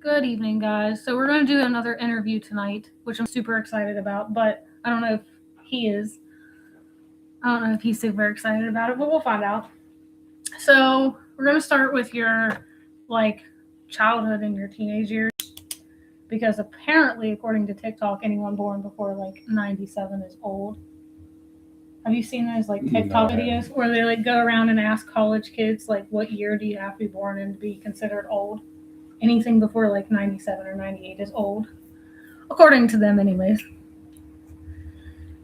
Good evening, guys. So we're going to do another interview tonight, which I'm super excited about, but I don't know if he is. I don't know if he's super excited about it, but we'll find out. So we're going to start with your, like, childhood and your teenage years, because apparently, according to TikTok, anyone born before, like, 97 is old. Have you seen those, like, TikTok videos where they, like, go around and ask college kids, like, what year do you have to be born in to be considered old? Anything before like 97 or 98 is old, according to them anyways.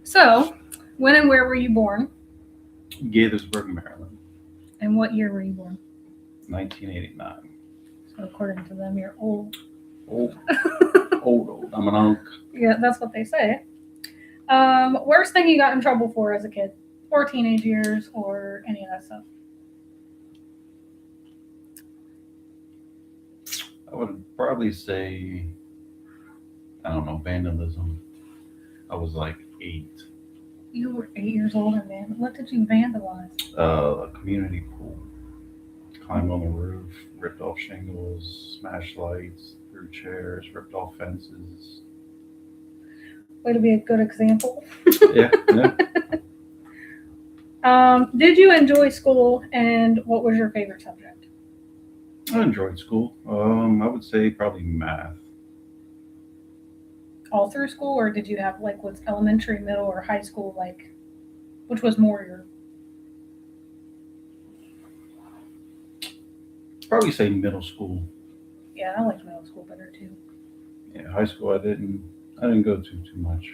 So, when and where were you born? Gaithersburg, Maryland, And what year were you born? 1989. So, according to them, you're old. Old. Old. I'm an unk. Yeah, that's what they say. Worst thing you got in trouble for as a kid? Or teenage years, or any of that stuff? I would probably say, I don't know, vandalism. I was like 8. You were 8 years old and what did you vandalize? A community pool. Climbed on the roof, ripped off shingles, smashed lights, threw chairs, ripped off fences. Way to be a good example. Yeah. Did you enjoy school, and what was your favorite subject? I enjoyed school. I would say probably math. All through school, or did you have like what's elementary, middle, or high school, like which was more your? Probably say middle school. Yeah, I liked middle school better too. Yeah, high school I didn't go too much.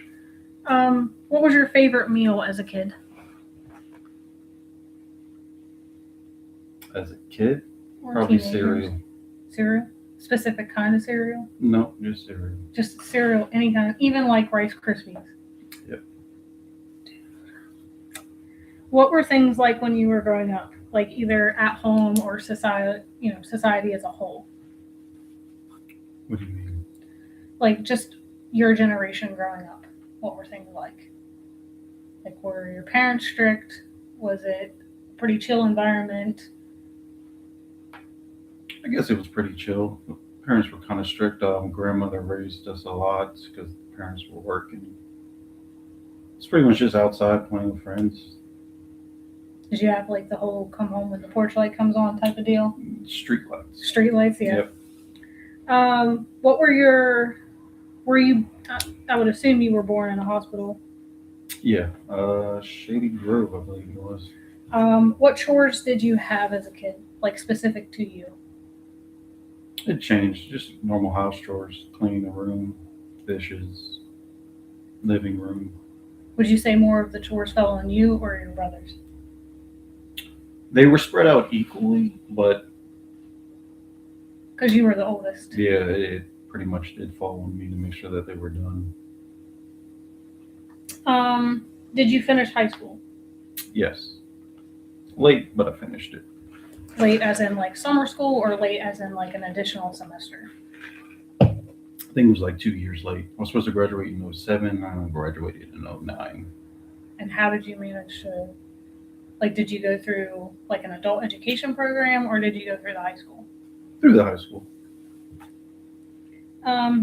What was your favorite meal as a kid? As a kid, Or probably teenagers? cereal. Cereal? Specific kind of cereal? No, just cereal. Just cereal, any kind, even like Rice Krispies. Yep. What were things like when you were growing up, like either at home or society, society as a whole? What do you mean? Like just your generation growing up. What were things like? Like, were your parents strict? Was it a pretty chill environment? I guess it was pretty chill. Parents were kind of strict. Grandmother raised us a lot because parents were working. It's pretty much just outside playing with friends. Did you have like the whole come home when the porch light comes on type of deal? Street lights. Street lights, yeah. Yep. What were you, I would assume you were born in a hospital. Yeah. Shady Grove, I believe it was. What chores did you have as a kid, like specific to you? It changed. Just normal house chores. Cleaning the room, dishes, living room. Would you say more of the chores fell on you or your brothers? They were spread out equally, but Because you were the oldest. yeah, it pretty much did fall on me to make sure that they were done. Did you finish high school? Yes. Late, but I finished it. Late as in like summer school, or late as in like an additional semester? I think it was like 2 years late. I was supposed to graduate in 07. I graduated in 09. And how did you manage to, like, did you go through like an adult education program, or did you go through the high school? Through the high school.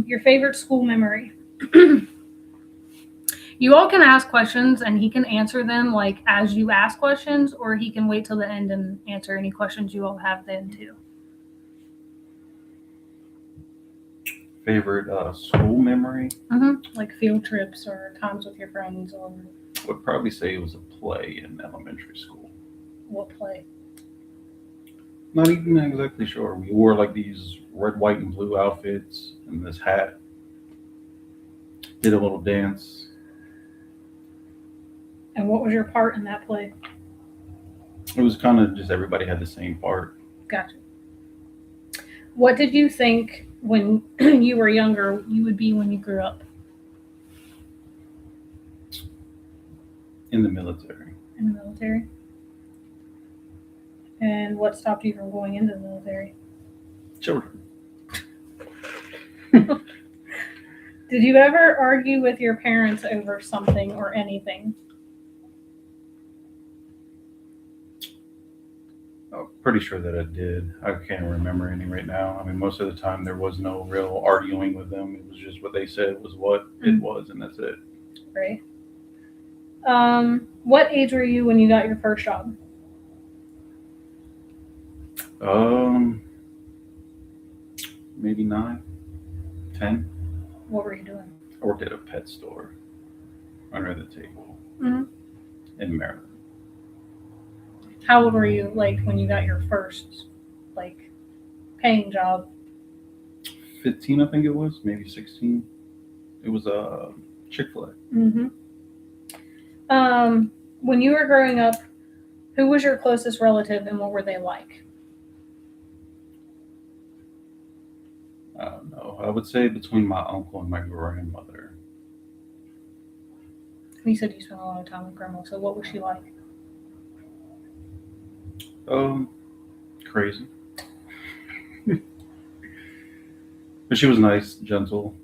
Your favorite school memory? You all can ask questions and he can answer them like as you ask questions, or he can wait till the end and answer any questions you all have then too. Favorite school memory? Like field trips or times with your friends, or I would probably say it was a play in elementary school. what play? Not even exactly sure. We wore like these red, white, and blue outfits and this hat. Did a little dance. And what was your part in that play? It was kind of just everybody had the same part. Gotcha. What did you think when you were younger you would be when you grew up? In the military. In the military? And what stopped you from going into the military? Children. Did you ever argue with your parents over something or anything? pretty sure that I did. I can't remember any right now. I mean, most of the time there was no real arguing with them. It was just what they said was what it was, and that's it. Right. What age were you when you got your first job? Maybe 9, 10. What were you doing? I worked at a pet store under the table Mhm. in Maryland. How old were you, like, when you got your first, like, paying job? 15, I think it was, maybe 16. It was a Chick-fil-A. Mm-hmm. When you were growing up, who was your closest relative and what were they like? I don't know. I would say between my uncle and my grandmother. You said you spent a lot of time with grandma, so what was she like? Crazy. But she was nice, gentle.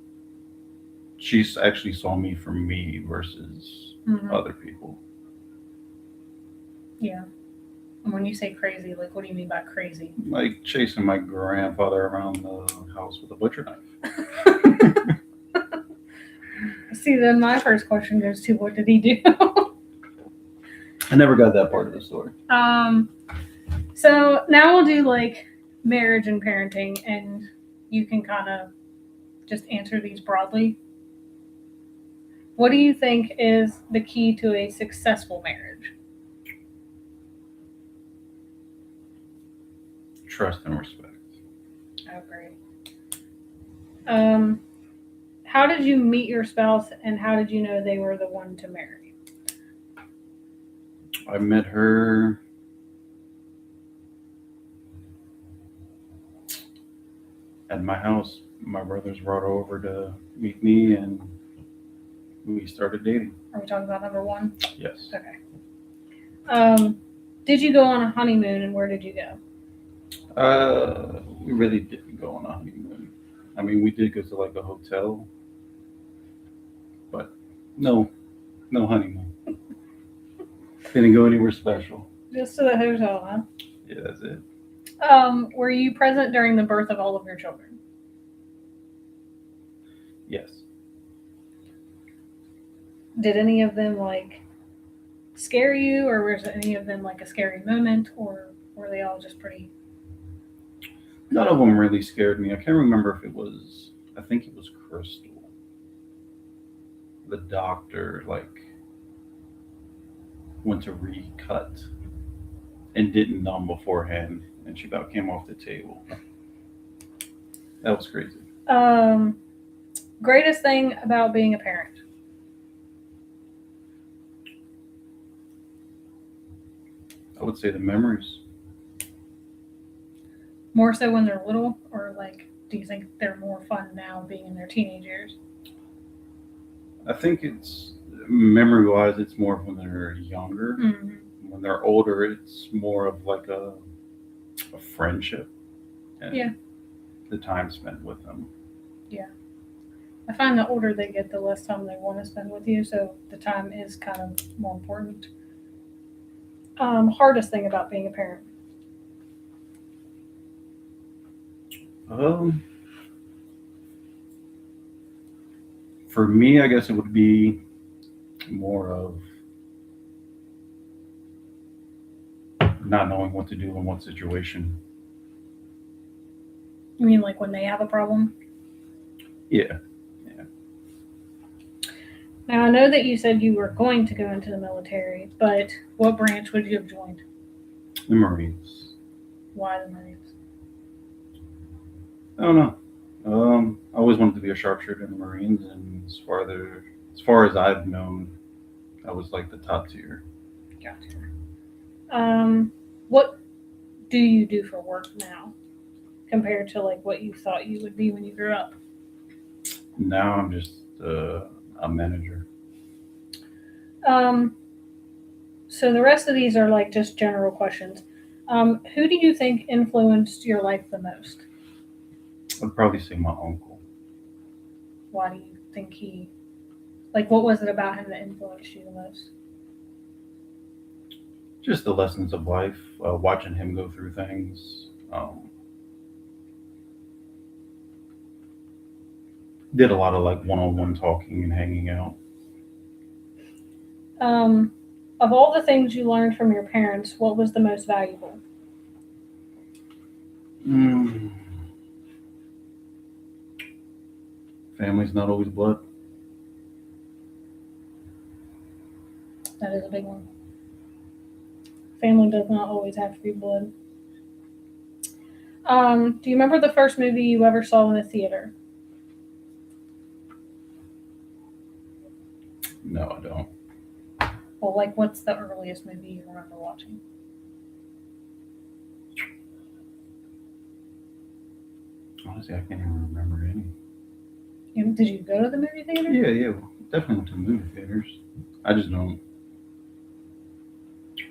She actually saw me for me versus other people. Yeah. And when you say crazy, like, what do you mean by crazy? Like chasing my grandfather around the house with a butcher knife. See, then my first question goes to, what did he do? I never got that part of the story. So now we'll do, like, marriage and parenting, and you can kind of just answer these broadly. What do you think is the key to a successful marriage? Trust and respect. I agree. How did you meet your spouse, and how did you know they were the one to marry? I met her at my house. My brothers brought her over to meet me, and we started dating. Are we talking about number one? Yes. Okay. Did you go on a honeymoon, and where did you go? We really didn't go on a honeymoon. I mean, we did go to like a hotel, but no honeymoon. Didn't go anywhere special. Just to the hotel, huh? Yeah, that's it. Were you present during the birth of all of your children? Yes. Did any of them, like, scare you, or was any of them like a scary moment, or were they all just pretty? None of them really scared me. I can't remember if it was. I think it was Crystal. The doctor went to recut and didn't numb beforehand, and she about came off the table. That was crazy. Greatest thing about being a parent? I would say the memories. More so when they're little, or, like, do you think they're more fun now being in their teenage years? I think it's memory-wise, it's more when they're younger. Mm-hmm. When they're older, it's more of like a friendship. And Yeah. the time spent with them. Yeah. I find the older they get, the less time they want to spend with you, so the time is kind of more important. Hardest thing about being a parent? For me, I guess it would be more of not knowing what to do in what situation. You mean like when they have a problem? Yeah. Now, I know that you said you were going to go into the military, but what branch would you have joined? The Marines. Why the Marines? I don't know. I always wanted to be a sharpshooter in the Marines, and as far as I've known, I was like the top tier. Gotcha. What do you do for work now compared to, like, what you thought you would be when you grew up? Now I'm just a manager. So the rest of these are, like, just general questions. Who do you think influenced your life the most? I'd probably say my uncle. Why do you think what was it about him that influenced you the most? just the lessons of life, watching him go through things. Did a lot of like one-on-one talking and hanging out. Of all the things you learned from your parents, what was the most valuable? Mm, family's not always blood. That is a big one. Family does not always have to be blood. Do you remember the first movie you ever saw in the theater? No, I don't. Well, like, what's the earliest movie you remember watching? Honestly, I can't even remember any. Did you go to the movie theater? Yeah, definitely went to movie theaters. I just don't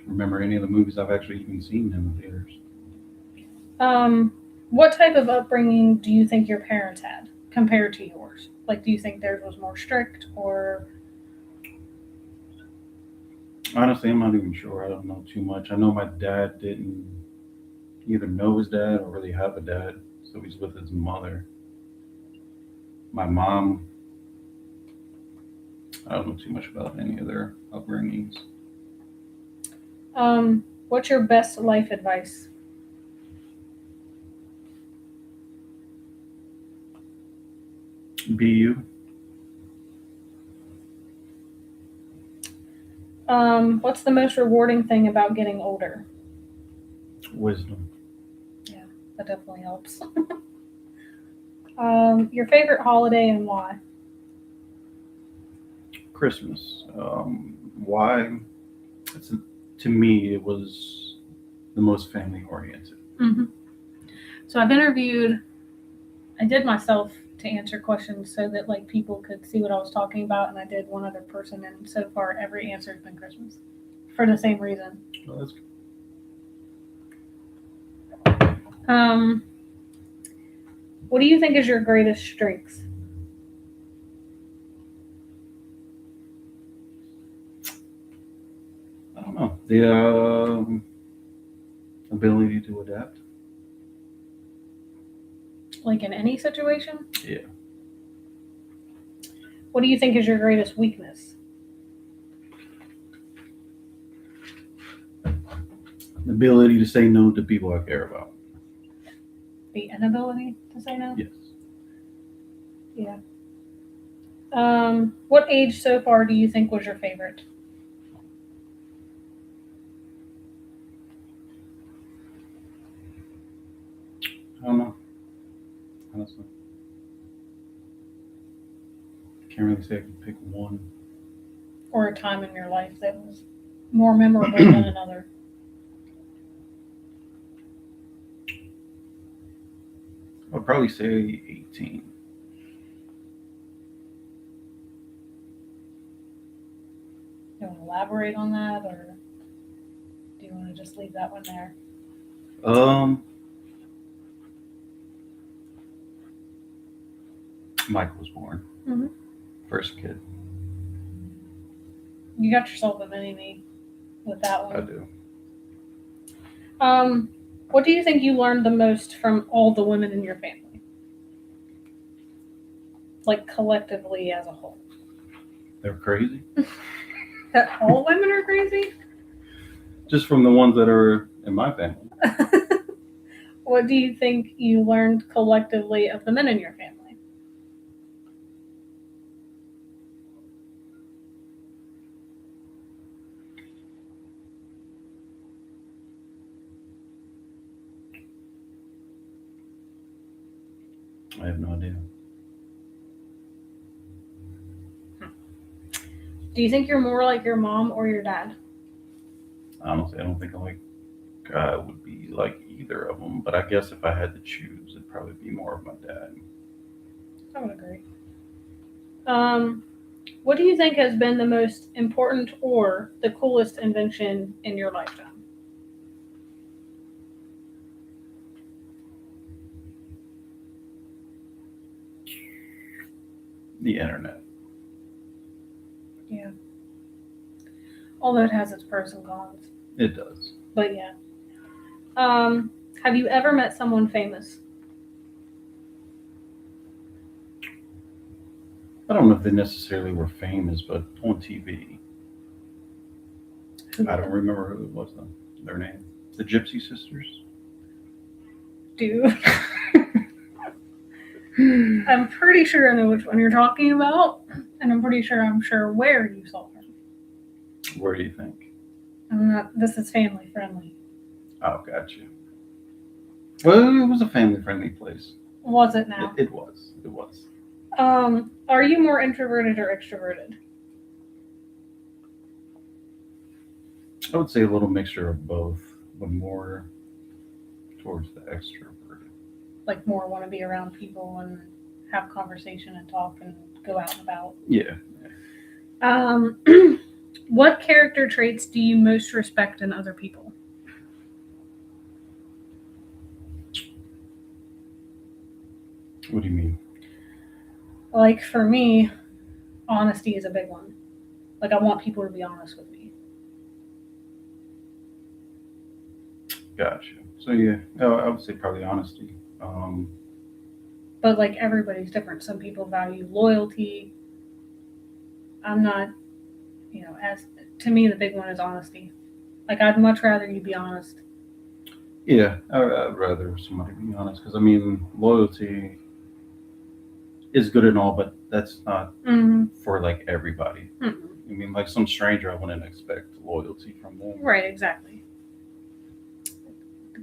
remember any of the movies I've actually even seen in the theaters. What type of upbringing do you think your parents had compared to yours? Like, do you think theirs was more strict or? Honestly, I'm not even sure. I don't know too much. I know my dad didn't either know his dad or really have a dad, so he's with his mother. My mom, I don't know too much about any of their upbringings. What's your best life advice? Be you. What's the most rewarding thing about getting older? Wisdom. Yeah, that definitely helps. Your favorite holiday and why? Christmas. Why? It's, to me, it was the most family oriented. Mm-hmm. So I did myself to answer questions so that like people could see what I was talking about, and I did one other person, and so far every answer has been Christmas for the same reason. Well, that's What do you think is your greatest strengths? I don't know. The ability to adapt. Like in any situation? Yeah. What do you think is your greatest weakness? The ability to say no to people I care about. The inability to say no? Yes. Yeah. What age so far do you think was your favorite? I don't know. Honestly. Can't really say I can pick one. Or a time in your life that was more memorable than another? I'd probably say 18. You want to elaborate on that, or do you want to just leave that one there? Michael was born. Mhm. First kid. You got yourself a mini me with that I one. do. What do you think you learned the most from all the women in your family? Like collectively as a whole. They're crazy. That all women are crazy? Just from the ones that are in my family. What do you think you learned collectively of the men in your family? I have no idea. Do you think you're more like your mom or your dad? Honestly, I don't think I would be like either of them. But I guess if I had to choose, it'd probably be more of my dad. I would agree. What do you think has been the most important or the coolest invention in your lifetime? The internet. Yeah. Although it has its pros and cons. It does. But yeah. Have you ever met someone famous? I don't know if they necessarily were famous, but on TV. I don't remember who it was though. Their name. The Gypsy Sisters. Do. I'm pretty sure I know which one you're talking about, and I'm sure where you saw her. Where do you think? This is family friendly. Oh, gotcha. Well, it was a family-friendly place. Was it now? It was. It was. Are you more introverted or extroverted? I would say a little mixture of both, but more towards the extroverted. Like more want to be around people and have conversation and talk and go out and about? Yeah. What character traits do you most respect in other people? What do you mean? Like for me, honesty is a big one. Like I want people to be honest with me. Gotcha. So yeah, I would say probably honesty. But like everybody's different. Some people value loyalty. I'm not, as to me the big one is honesty. Like I'd much rather you be honest. Yeah, I'd rather somebody be honest because I mean loyalty is good and all, but that's not for like everybody. Mm-hmm. I mean, like some stranger, I wouldn't expect loyalty from them. Right, exactly.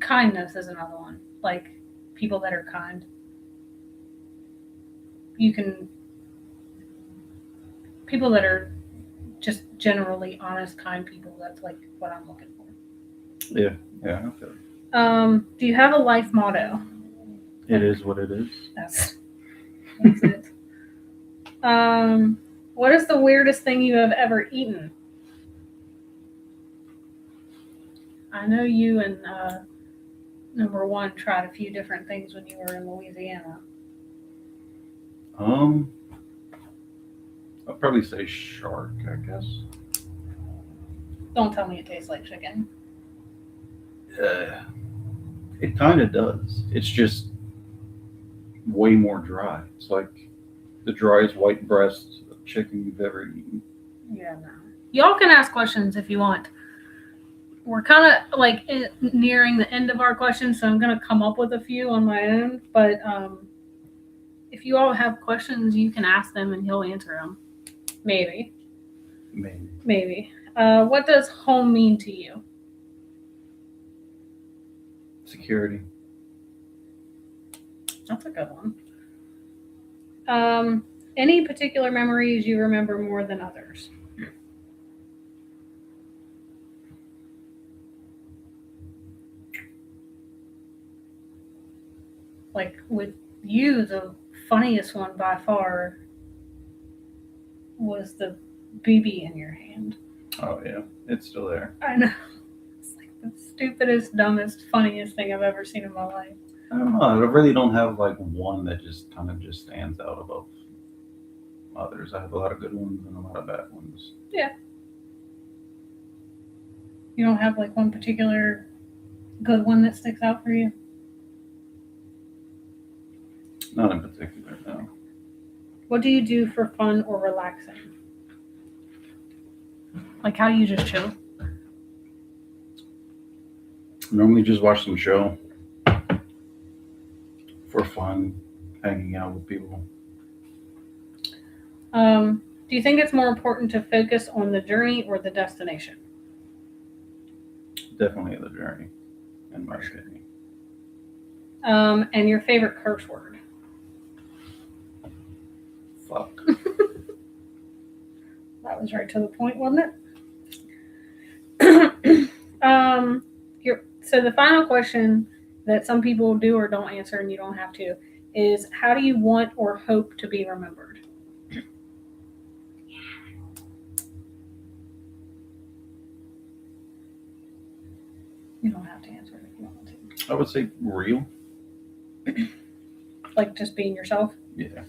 Kindness is another one. Like people that are kind. People that are just generally honest, kind people, that's like what I'm looking for. Yeah, okay. Do you have a life motto? It is what it is. That's it. What is the weirdest thing you have ever eaten? I know you and number one tried a few different things when you were in Louisiana. I'd probably say shark, I guess. Don't tell me it tastes like chicken. It kind of does. It's just way more dry. It's like the driest white breast of chicken you've ever eaten. Yeah, no. Y'all can ask questions if you want. We're kind of like nearing the end of our questions, so I'm going to come up with a few on my own. But if you all have questions, you can ask them and he'll answer them. Maybe. What does home mean to you? Security. That's a good one. Any particular memories you remember more than others? Like with you, the funniest one by far was the BB in your hand. Oh yeah, it's still there. I know. It's like the stupidest, dumbest, funniest thing I've ever seen in my life. I don't know. I really don't have like one that just kind of just stands out above others. I have a lot of good ones and a lot of bad ones. Yeah. You don't have like one particular good one that sticks out for you? Not in particular, no. What do you do for fun or relaxing? Like how do you just chill? Normally just watch some show for fun, hanging out with people. Do you think it's more important to focus on the journey or the destination? Definitely the journey, in my opinion. And your favorite curse word? Fuck. That was right to the point, wasn't it? So the final question that some people do or don't answer, and you don't have to, is how do you want or hope to be remembered? You don't have to answer it if you want to. I would say real. Like just being yourself? Yeah.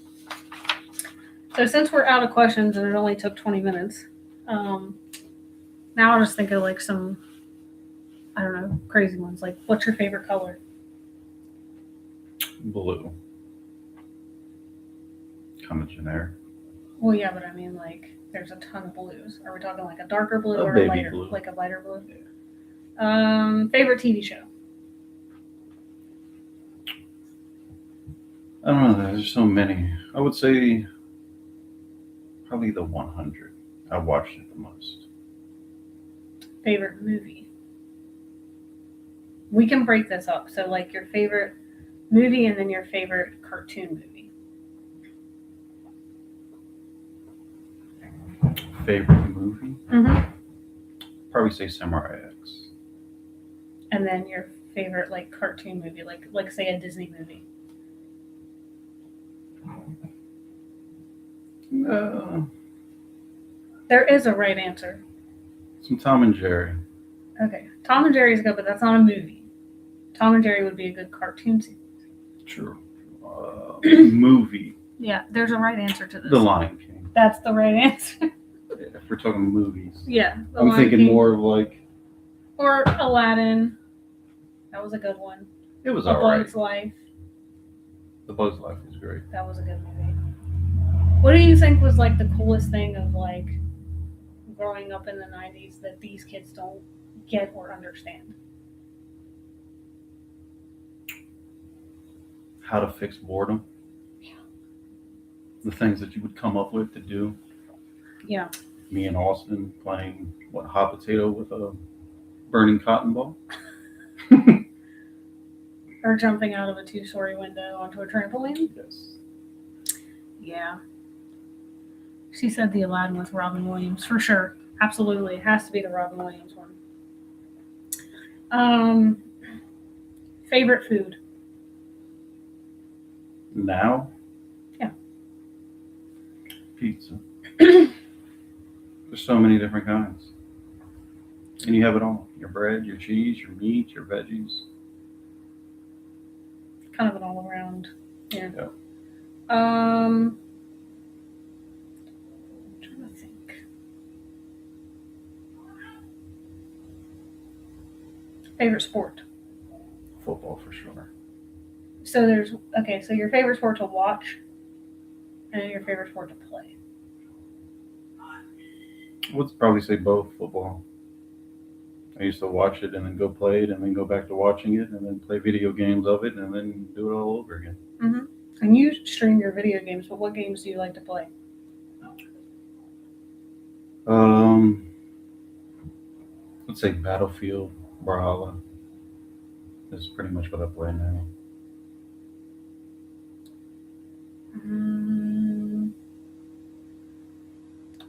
So since we're out of questions and it only took 20 minutes, now I'll just think of like some I don't know, crazy ones. Like, what's your favorite color? Blue. Kind of generic. Well, yeah, but I mean, like, there's a ton of blues. Are we talking like a darker blue A or a baby lighter, blue. like a lighter blue? Yeah. Favorite TV show? I don't know. There's so many. I would say probably The 100. I watched it the most. Favorite movie? We can break this up. So, like, your favorite movie and then your favorite cartoon movie. Favorite movie? Mm-hmm. Probably say Samurai X. And then your favorite, like, cartoon movie, like say a Disney movie. There is a right answer. Some Tom and Jerry. Okay, Tom and Jerry is good, but that's not a movie. Tom and Jerry would be a good cartoon series. True. Movie. Yeah, there's a right answer to this. The Lion King. That's the right answer. If we're talking movies. Yeah. The I'm Lion thinking King. more of like. Or Aladdin. That was a good one. It was A alright. Bug's Life. The Bug's Life was great. That was a good movie. What do you think was like the coolest thing of like growing up in the 90s that these kids don't get or understand? How to fix boredom. Yeah. The things that you would come up with to do. Yeah. Me and Austin playing hot potato with a burning cotton ball. Or jumping out of a 2-story window onto a trampoline. Yes. Yeah. She said the Aladdin with Robin Williams for sure. Absolutely. It has to be the Robin Williams one. Favorite food? Now? Yeah. Pizza. There's so many different kinds. And you have it all. Your bread, your cheese, your meat, your veggies. Kind of an all around. Yeah. Yeah. I'm trying to think. Favorite sport? Football for sure. So there's so your favorite sport to watch and your favorite sport to play. I would probably say both football. I used to watch it and then go play it and then go back to watching it and then play video games of it and then do it all over again. Mm-hmm. And you stream your video games, but what games do you like to play? Let's say Battlefield, Brawlhalla. Is pretty much what I play now.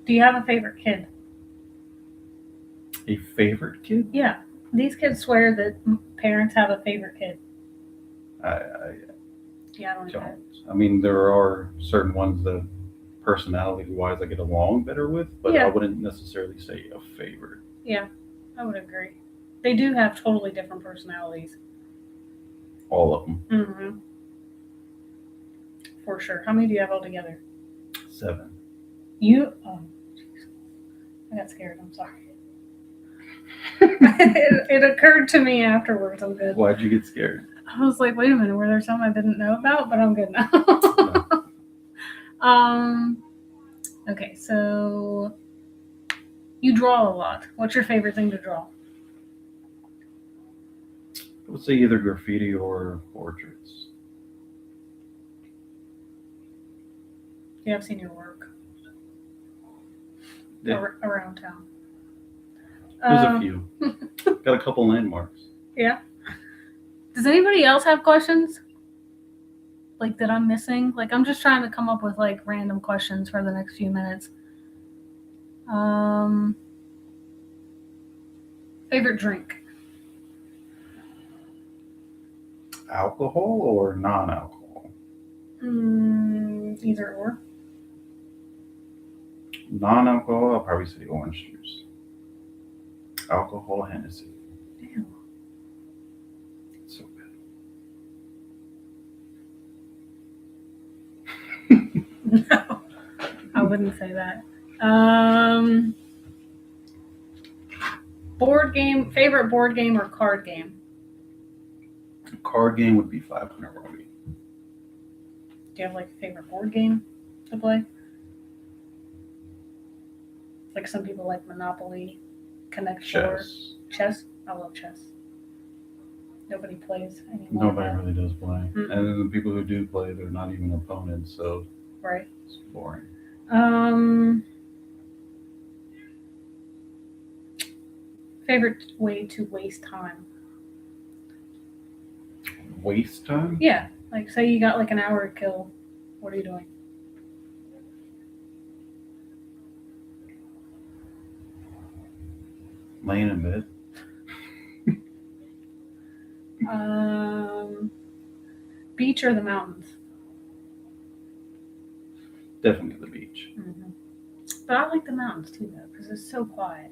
Do you have a favorite kid? A favorite kid? Yeah. These kids swear that parents have a favorite kid. I Yeah, I don't know. don't. I mean, there are certain ones that personality-wise I get along better with, but Yeah. I wouldn't necessarily say a favorite. Yeah, I would agree. They do have totally different personalities. All of them. Mm-hmm. For sure. How many do you have altogether? 7. Oh, jeez. I got scared. I'm sorry. it occurred to me afterwards. I'm good. Why'd you get scared? I was like, wait a minute, were there some I didn't know about? But I'm good now. Okay, so you draw a lot. What's your favorite thing to draw? I would say either graffiti or portraits. Yeah, I've seen your work Yeah. around town. There's a few. Got a couple landmarks. Yeah. Does anybody else have questions? Like that I'm missing? Like I'm just trying to come up with like random questions for the next few minutes. Favorite drink? Alcohol or non-alcohol? Either or. Non-alcohol, I'll probably say orange juice. Alcohol, Hennessy. Ew. It's so good. No, I wouldn't say that. Favorite board game or card game? A card game would be 500 Rummy. Do you have like a favorite board game to play? Like some people like Monopoly, Connect Four, Chess. chess. I love chess. Nobody plays anymore. Nobody really does play. Mm-mm. And then the people who do play, they're not even opponents, so Right. it's boring. Favorite way to waste time? Waste time? Yeah. Like say you got like an hour to kill. What are you doing? Laying in bed. Beach or the mountains? Definitely the beach. Mm-hmm. But I like the mountains too, though, because it's so quiet.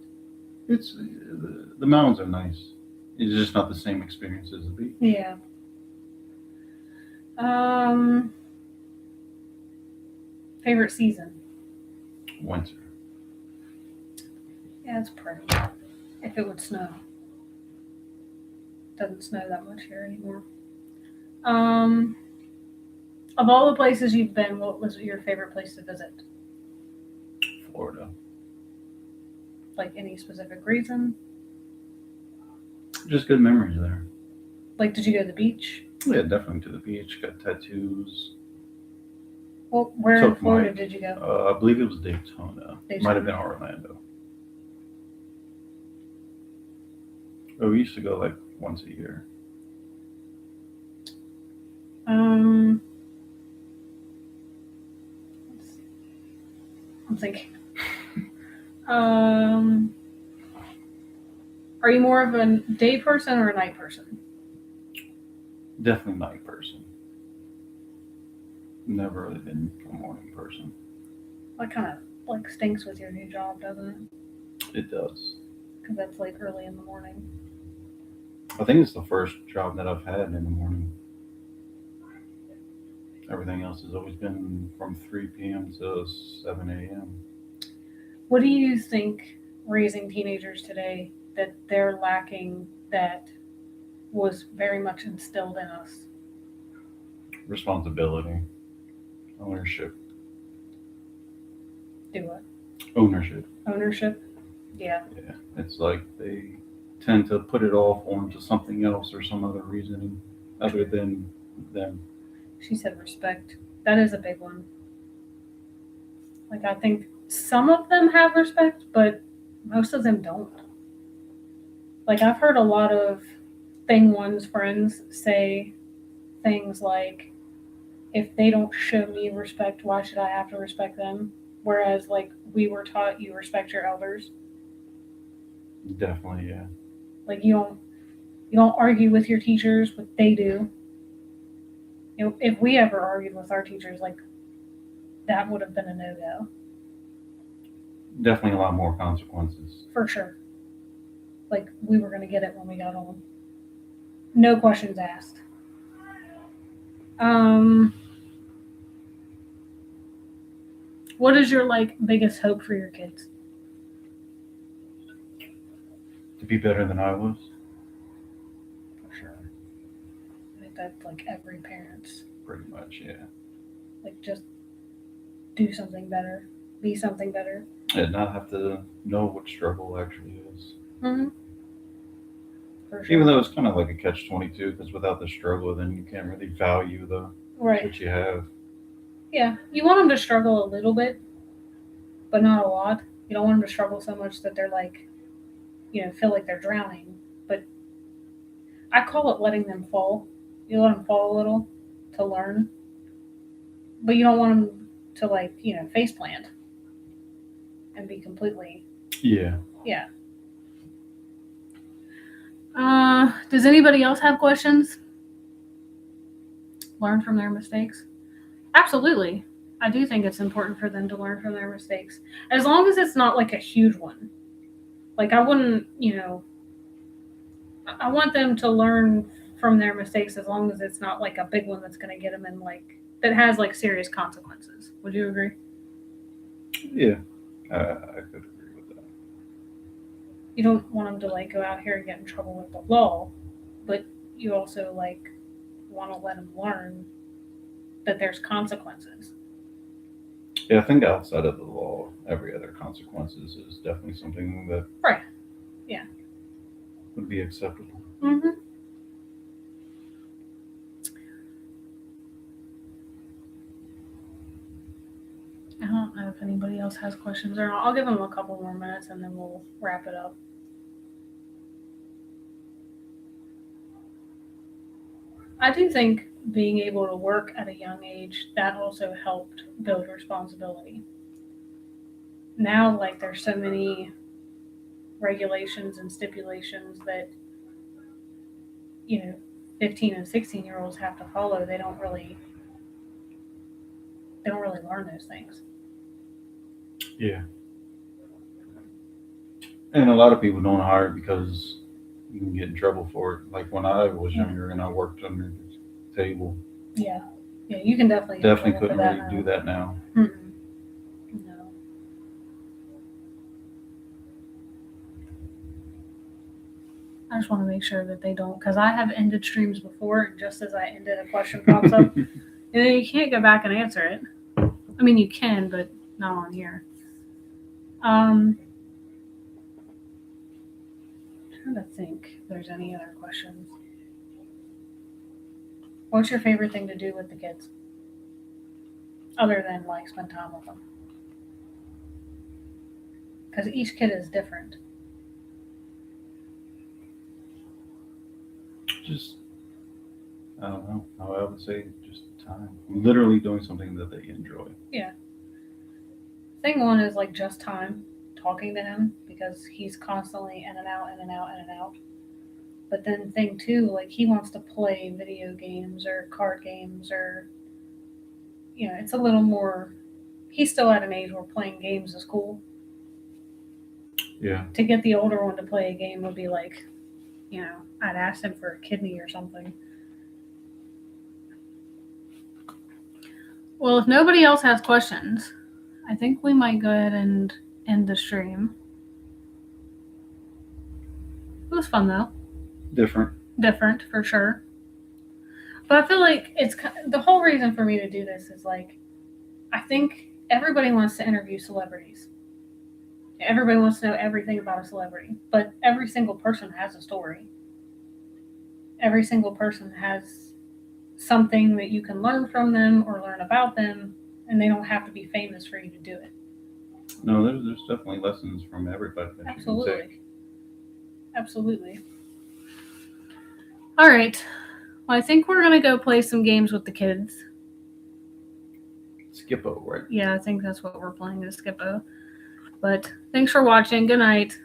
It's the mountains are nice. It's just not the same experience as the beach. Yeah. Favorite season? Winter. Yeah, it's pretty. If it would snow. Doesn't snow that much here anymore. Of all the places you've been, what was your favorite place to visit? Florida. Like any specific reason? Just good memories there. Like, did you go to the beach? Yeah, definitely to the beach. Got tattoos. Well, where in Took Florida my- did you go? I believe it was Daytona. Daytona. Might have been Orlando. Oh, we used to go like once a year. Let's see. I'm thinking. Are you more of a day person or a night person? Definitely night person. Never really been a morning person. That kind of like stinks with your new job, doesn't it? It does. Because that's like early in the morning. I think it's the first job that I've had in the morning. Everything else has always been from 3 p.m. to 7 a.m. What do you think raising teenagers today that they're lacking that was very much instilled in us? Responsibility. Ownership. Do what? Ownership. Ownership? Yeah. Yeah. It's like they tend to put it off onto something else or some other reasoning other than them. She said respect. That is a big one. Like, I think some of them have respect, but most of them don't. Like, I've heard a lot of Thing One's friends say things like, if they don't show me respect, why should I have to respect them? Whereas, like, we were taught you respect your elders. Definitely, yeah. Like, you don't argue with your teachers, what they do. You know, if we ever argued with our teachers, like, that would have been a no-go. Definitely a lot more consequences. For sure. Like, we were going to get it when we got home. No questions asked. What is your, like, biggest hope for your kids? To be better than I was? For sure. I think that's, like, every parent's. Pretty much, yeah. Like, just do something better. Be something better. And not have to know what struggle actually is. Mm-hmm. For sure. Even though it's kind of like a catch-22, because without the struggle, then you can't really value Right. what you have. Yeah. You want them to struggle a little bit, but not a lot. You don't want them to struggle so much that they're like, you know, feel like they're drowning. But I call it letting them fall. You let them fall a little to learn. But you don't want them to, like, you know, face plant and be completely. Yeah. Yeah. Does anybody else have questions? Learn from their mistakes? Absolutely. I do think it's important for them to learn from their mistakes. As long as it's not like a huge one. Like, I wouldn't, you know, I want them to learn from their mistakes as long as it's not like a big one that's going to get them in, like, that has like serious consequences. Would you agree? Yeah. I could agree with that. you don't want them to like go out here and get in trouble with the law, but you also like want to let them learn that there's consequences. Yeah, I think outside of the law, every other consequences is definitely something that Right. Yeah. would be acceptable. Mm-hmm. I don't know if anybody else has questions or not. I'll give them a couple more minutes and then we'll wrap it up. I do think being able to work at a young age, that also helped build responsibility. Now, like, there's so many regulations and stipulations that, 15 and 16-year-olds have to follow. They don't really learn those things. Yeah. And a lot of people don't hire it because you can get in trouble for it. Like when I was younger and I worked under the table, Yeah. Yeah, you can definitely get in definitely trouble for couldn't that really do that now. Mm-mm. No. I just want to make sure that they don't, because I have ended streams before, and just as I ended, a question pops up, and then you can't go back and answer it. I mean, you can, but not on here. I'm trying to think if there's any other questions. What's your favorite thing to do with the kids? Other than like spend time with them? Because each kid is different. Just, I don't know how I would say just time. Literally doing something that they enjoy. Thing one is like just time talking to him because he's constantly in and out, in and out, in and out. But then thing two, like he wants to play video games or card games or, it's a little more, he's still at an age where playing games is cool. Yeah. To get the older one to play a game would be like, I'd ask him for a kidney or something. Well, if nobody else has questions, I think we might go ahead and end the stream. It was fun though. Different for sure. But I feel like it's the whole reason for me to do this is like, I think everybody wants to interview celebrities. Everybody wants to know everything about a celebrity, but every single person has a story. Every single person has something that you can learn from them or learn about them, and they don't have to be famous for you to do it. No, there's definitely lessons from everybody that you can take. Absolutely. All right. Well, I think we're going to go play some games with the kids. Skippo, right? Yeah, I think that's what we're playing, is Skippo. But thanks for watching. Good night.